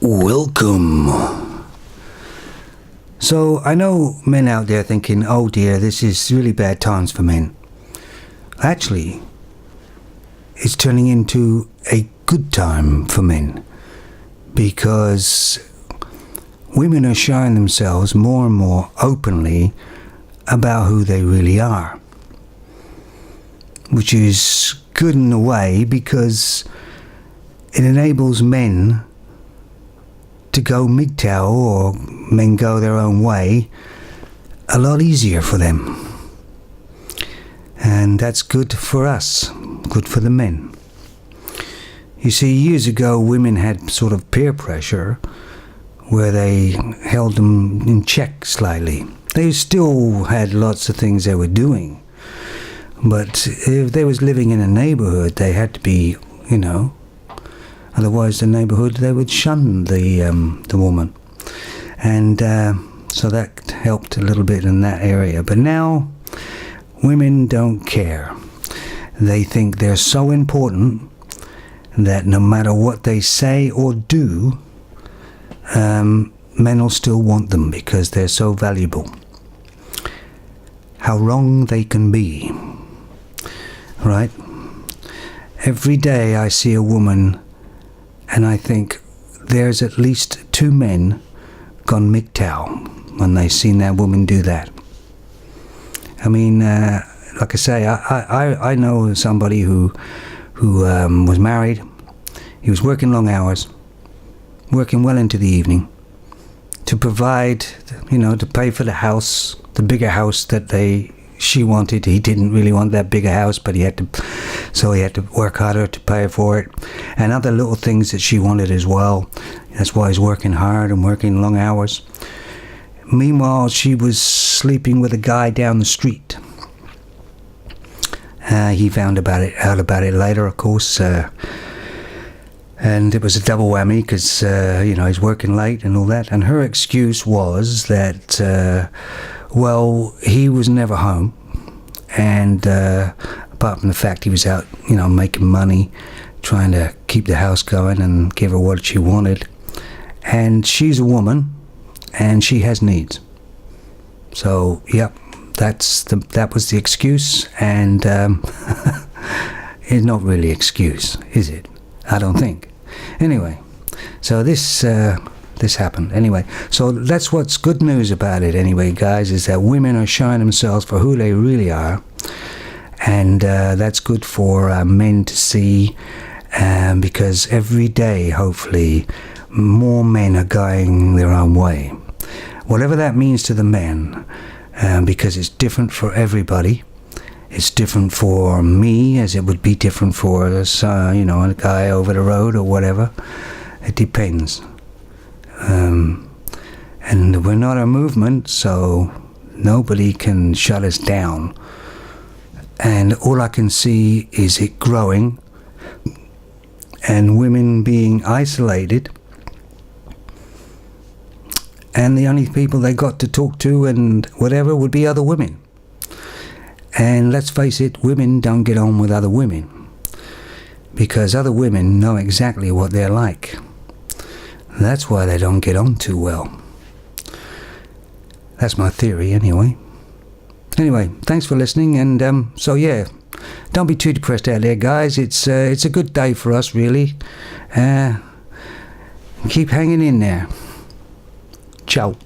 Welcome. So I know men out there thinking, oh dear, this is really bad times for men. Actually, it's turning into a good time for men, because women are showing themselves more and more openly about who they really are, which is good in a way because it enables men to go MGTOW, or men go their own way, a lot easier for them. And that's good for us, good for the men. You see, years ago women had sort of peer pressure where they held them in check slightly. They still had lots of things they were doing, but if they was living in a neighborhood, they had to be, otherwise the neighborhood, they would shun the woman. And so that helped a little bit in that area. But now women don't care. They think they're so important that no matter what they say or do, men will still want them because they're so valuable. How wrong they can be, right? Every day I see a woman and I think there's at least 2 men gone MGTOW when they've seen that woman do that. I mean, like I say, I know somebody who was married. He was working long hours, working well into the evening to provide, to pay for the house, the bigger house that she wanted. He didn't really want that bigger house, but he had to work harder to pay for it, and other little things that she wanted as well. That's why he's working hard and working long hours. Meanwhile, she was sleeping with a guy down the street. He found out about it later, of course, and it was a double whammy because he's working late and all that. And her excuse was that he was never home, and apart from the fact he was out, making money, trying to keep the house going and give her what she wanted. And she's a woman, and she has needs. So, yep, that was the excuse, and it's not really excuse, is it? I don't think. Anyway, so this happened. Anyway, so that's what's good news about it anyway, guys, is that women are showing themselves for who they really are, and that's good for men to see, because every day, hopefully, more men are going their own way. Whatever that means to the men, because it's different for everybody. It's different for me as it would be different for a guy over the road or whatever. It depends. And we're not a movement, so nobody can shut us down. And all I can see is it growing, and women being isolated, and the only people they got to talk to and whatever would be other women. And let's face it, women don't get on with other women, because other women know exactly what they're like. That's why they don't get on too well. That's my theory anyway. Anyway, thanks for listening, and don't be too depressed out there, guys. It's a good day for us, really. Keep hanging in there. Ciao.